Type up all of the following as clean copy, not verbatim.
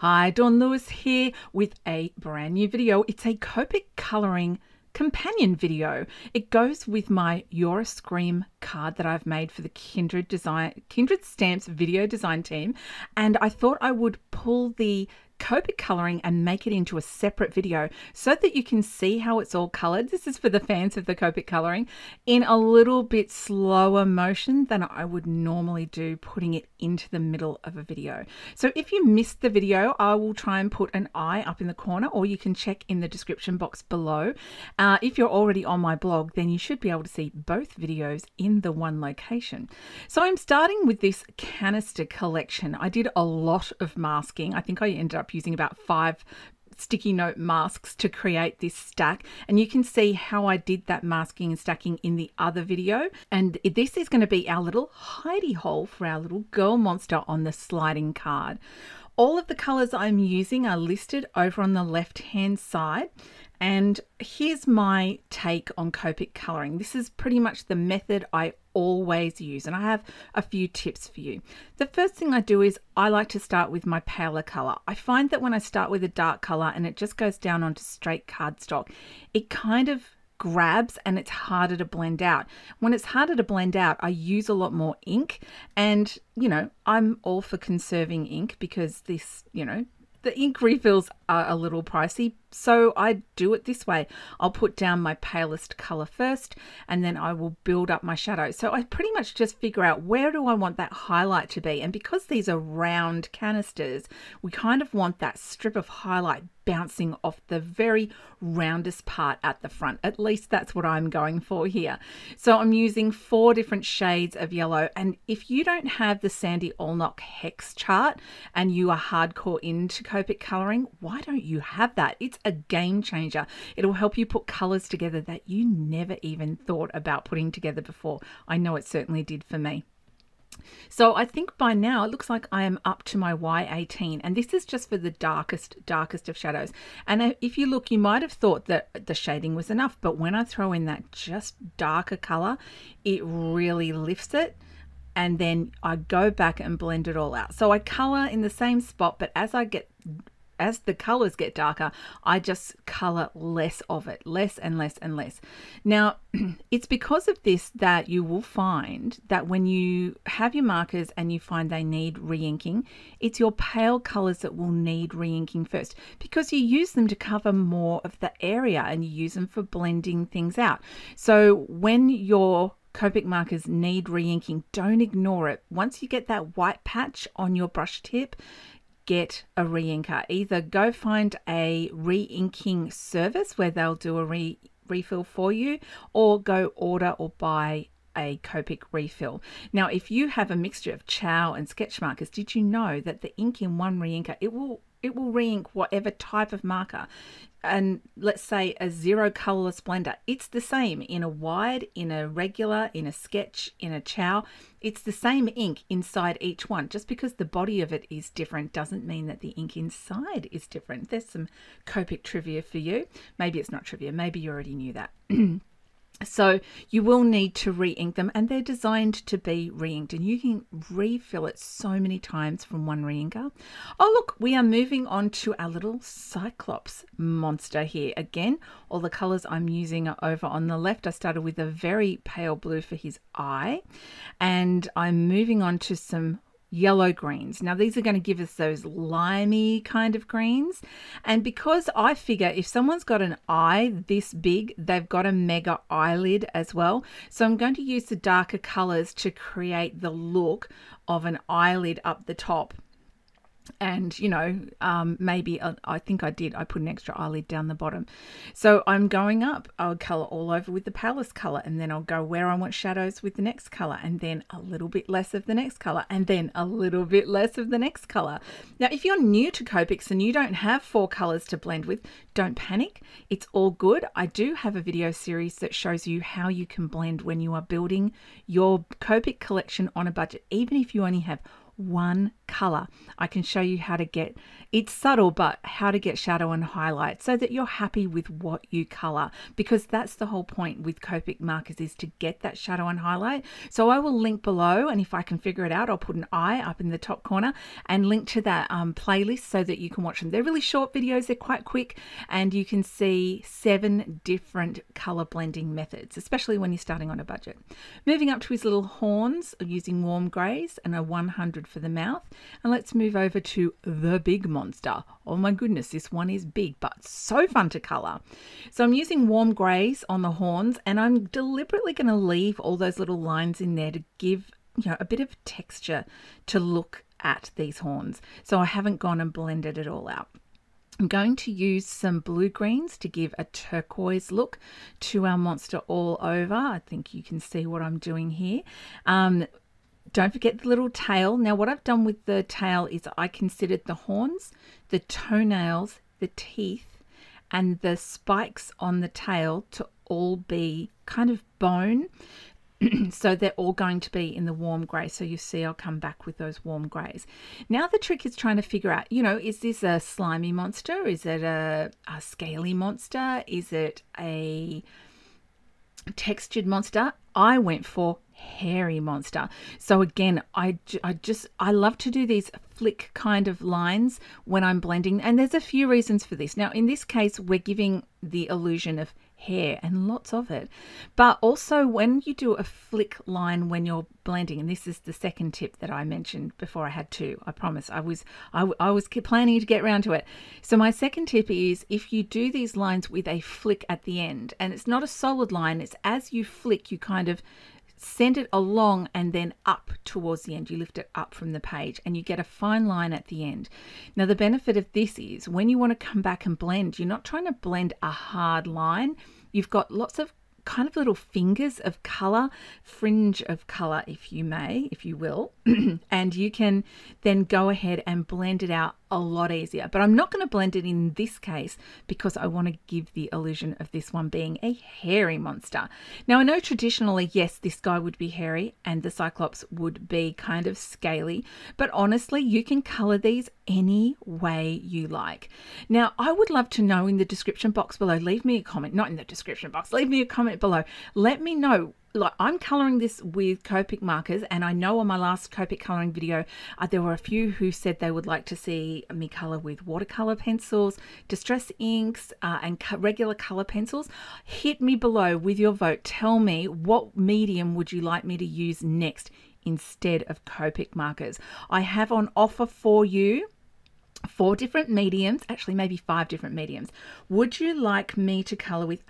Hi, Dawn Lewis here with a brand new video. It's a Copic colouring companion video. It goes with my You're a Scream card that I've made for the Kindred Stamps video design team, and I thought I would pull the Copic colouring and make it into a separate video so that you can see how it's all coloured. This is for the fans of the Copic colouring in a little bit slower motion than I would normally do, putting it into the middle of a video. So if you missed the video, I will try and put an eye up in the corner, or you can check in the description box below. If you're already on my blog, then you should be able to see both videos in the one location. So I'm starting with this canister collection. I did a lot of masking. I think I ended up using about 5 sticky note masks to create this stack, and you can see how I did that masking and stacking in the other video. And this is going to be our little hidey hole for our little girl monster on the sliding card. All of the colors I'm using are listed over on the left hand side, and here's my take on Copic colouring. This is pretty much the method I always use, and I have a few tips for you. The first thing I do is I like to start with my paler colour. I find that when I start with a dark colour and it just goes down onto straight cardstock, it kind of grabs and it's harder to blend out. When it's harder to blend out, I use a lot more ink, and you know, I'm all for conserving ink because this, you know, the ink refills are a little pricey, so I do it this way. I'll put down my palest color first, and then I will build up my shadow. So I pretty much just figure out where do I want that highlight to be, and because these are round canisters, we kind of want that strip of highlight bouncing off the very roundest part at the front. At least that's what I'm going for here. So I'm using 4 different shades of yellow, and if you don't have the Sandy Allnock hex chart and you are hardcore into Copic colouring, why don't you have that? It's a game changer. It'll help you put colours together that you never even thought about putting together before. I know it certainly did for me. So I think by now it looks like I am up to my Y18, and this is just for the darkest of shadows. And if you look, you might have thought that the shading was enough, but when I throw in that just darker color, it really lifts it. And then I go back and blend it all out. So I color in the same spot, but as the colors get darker, I just color less of it, less and less and less. Now, it's because of this that you will find that when you have your markers and you find they need re-inking, it's your pale colors that will need re-inking first, because you use them to cover more of the area and you use them for blending things out. So when your Copic markers need re-inking, don't ignore it. Once you get that white patch on your brush tip, get a re-inker. Either go find a re-inking service where they'll do a refill for you, or go order or buy a Copic refill. Now, if you have a mixture of chow and sketch markers, did you know that the ink in one re-inker, it will re-ink whatever type of marker? And let's say a 0 colorless blender, it's the same in a wide, in a regular, in a sketch, in a chow. It's the same ink inside each one. Just because the body of it is different doesn't mean that the ink inside is different. There's some Copic trivia for you. Maybe it's not trivia, maybe you already knew that. So you will need to re-ink them, and they're designed to be re-inked, and you can refill it so many times from one re-inker. Oh look, we are moving on to our little Cyclops monster here. Again, all the colors I'm using are over on the left. I started with a very pale blue for his eye, and I'm moving on to some yellow greens. Now these are going to give us those limey kind of greens, and because I figure if someone's got an eye this big, they've got a mega eyelid as well. So I'm going to use the darker colors to create the look of an eyelid up the top. And you know, maybe I think I put an extra eyelid down the bottom. So I'm going up, I'll color all over with the palest color, and then I'll go where I want shadows with the next color, and then a little bit less of the next color, and then a little bit less of the next color. Now, if you're new to Copics and you don't have 4 colors to blend with, don't panic. It's all good. I do have a video series that shows you how you can blend when you are building your Copic collection on a budget, even if you only have one color. I can show you how to get, it's subtle, but how to get shadow and highlight so that you're happy with what you color, because that's the whole point with Copic markers, is to get that shadow and highlight. So I will link below, and if I can figure it out, I'll put an eye up in the top corner and link to that playlist so that you can watch them. They're really short videos, they're quite quick, and you can see 7 different color blending methods, especially when you're starting on a budget. Moving up to his little horns, using warm grays and a 100 for the mouth. And let's move over to the big monster. Oh my goodness, this one is big, but so fun to color. So I'm using warm grays on the horns, and I'm deliberately going to leave all those little lines in there to give, you know, a bit of texture to look at these horns. So I haven't gone and blended it all out. I'm going to use some blue greens to give a turquoise look to our monster all over. I think you can see what I'm doing here. Don't forget the little tail. Now what I've done with the tail is I considered the horns, the toenails, the teeth, and the spikes on the tail to all be kind of bone. So they're all going to be in the warm grey. So you see I'll come back with those warm greys. Now the trick is trying to figure out, you know, is this a slimy monster? Is it a scaly monster? Is it a textured monster? I went for hairy monster. So again, I love to do these flick kind of lines when I'm blending, and there's a few reasons for this. Now in this case, we're giving the illusion of hair, and lots of it, but also when you do a flick line when you're blending, and this is the second tip that I mentioned before I had to, I promise I was planning to get around to it. So my second tip is, if you do these lines with a flick at the end, and it's not a solid line, it's as you flick, you kind of send it along and then up towards the end. You lift it up from the page and you get a fine line at the end. Now the benefit of this is when you want to come back and blend, you're not trying to blend a hard line. You've got lots of kind of little fingers of color, fringe of color, if you will, and you can then go ahead and blend it out a lot easier. But I'm not going to blend it in this case because I want to give the illusion of this one being a hairy monster. Now I know traditionally, yes, this guy would be hairy and the Cyclops would be kind of scaly, but honestly you can color these any way you like. Now I would love to know in the description box below, leave me a comment, not in the description box, leave me a comment below. Let me know. Like, I'm coloring this with Copic markers, and I know on my last Copic coloring video there were a few who said they would like to see me color with watercolor pencils, distress inks, and regular color pencils. Hit me below with your vote. Tell me what medium would you like me to use next instead of Copic markers. I have on offer for you 4 different mediums, actually maybe 5 different mediums. Would you like me to color with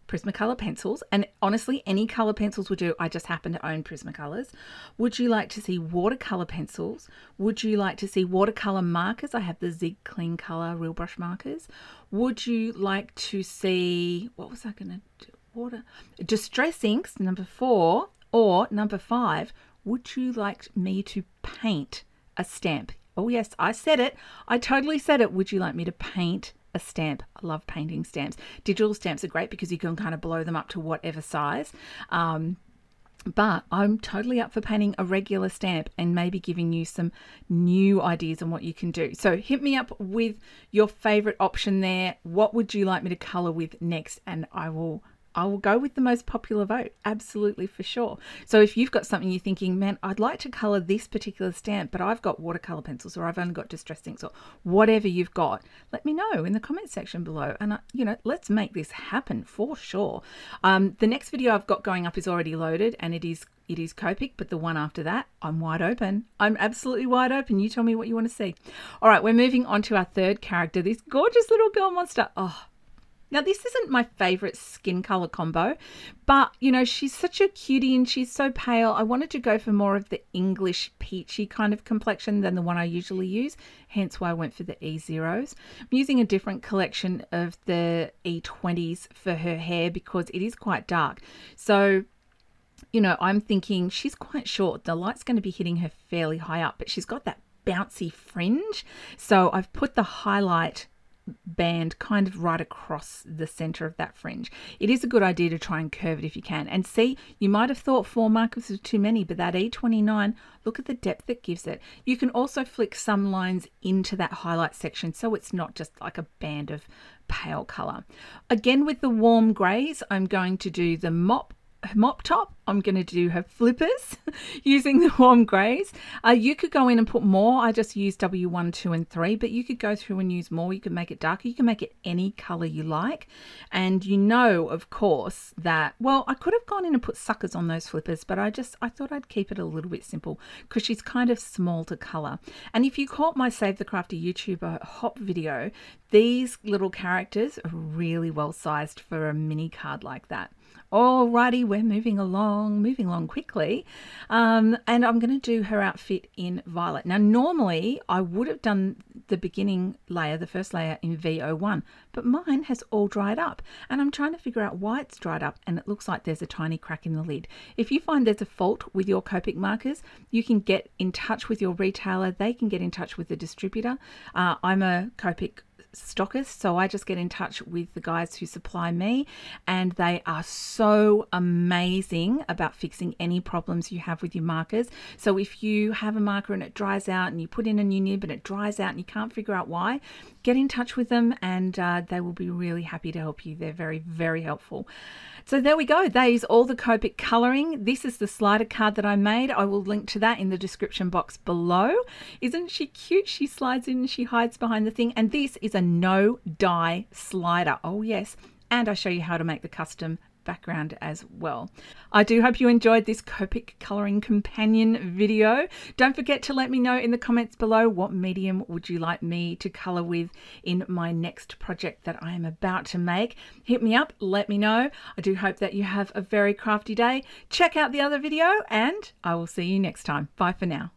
Prismacolor pencils? And honestly, any color pencils will do. I just happen to own Prismacolors. Would you like to see watercolor pencils? Would you like to see watercolor markers? I have the Zig Clean Color Real Brush markers. Would you like to see, what was I going to do? Distress inks, number 4, or number 5, would you like me to paint a stamp? Oh yes, I said it. I totally said it. Would you like me to paint a stamp? I love painting stamps. Digital stamps are great because you can kind of blow them up to whatever size. But I'm totally up for painting a regular stamp and maybe giving you some new ideas on what you can do. So hit me up with your favorite option there. What would you like me to color with next? And I will go with the most popular vote, absolutely, for sure. So if you've got something you're thinking, man, I'd like to color this particular stamp, but I've got watercolor pencils, or I've only got distress inks, or whatever you've got, let me know in the comment section below. And you know, let's make this happen for sure. The next video I've got going up is already loaded, and it is Copic, but the one after that, I'm wide open. I'm absolutely wide open. You tell me what you want to see. All right, we're moving on to our third character, this gorgeous little girl monster. Oh, now this isn't my favorite skin color combo, but you know, she's such a cutie and she's so pale. I wanted to go for more of the English peachy kind of complexion than the one I usually use, hence why I went for the E0s. I'm using a different collection of the E20s for her hair because it is quite dark. So, you know, I'm thinking she's quite short. The light's going to be hitting her fairly high up, but she's got that bouncy fringe. So I've put the highlight band kind of right across the center of that fringe. It is a good idea to try and curve it if you can. And see, you might have thought 4 markers was too many, but that E29, look at the depth it gives it. You can also flick some lines into that highlight section so it's not just like a band of pale color. Again, with the warm grays, I'm going to do the mop top. I'm going to do her flippers using the warm grays. You could go in and put more. I just use W1, 2 and 3, but you could go through and use more. You can make it darker. You can make it any color you like. And you know, of course, that, well, I could have gone in and put suckers on those flippers, but I thought I'd keep it a little bit simple because she's kind of small to color. And if you caught my Save the Crafty YouTuber hop video, these little characters are really well sized for a mini card like that. Alrighty, we're moving along quickly. And I'm going to do her outfit in violet. Now, normally I would have done the beginning layer, the first layer in VO1, but mine has all dried up. And I'm trying to figure out why it's dried up, and it looks like there's a tiny crack in the lid. If you find there's a fault with your Copic markers, you can get in touch with your retailer. They can get in touch with the distributor. I'm a Copic stockist, so I just get in touch with the guys who supply me, and they are so amazing about fixing any problems you have with your markers. So if you have a marker and it dries out and you put in a new nib and it dries out and you can't figure out why, get in touch with them, and they will be really happy to help you. They're very, very helpful. So there we go. That is all the Copic colouring. This is the slider card that I made. I will link to that in the description box below. Isn't she cute? She slides in and she hides behind the thing. And this is a no dye slider. Oh yes. And I show you how to make the custom background as well. I do hope you enjoyed this Copic colouring companion video. Don't forget to let me know in the comments below what medium would you like me to colour with in my next project that I am about to make. Hit me up, let me know. I do hope that you have a very crafty day. Check out the other video and I will see you next time. Bye for now.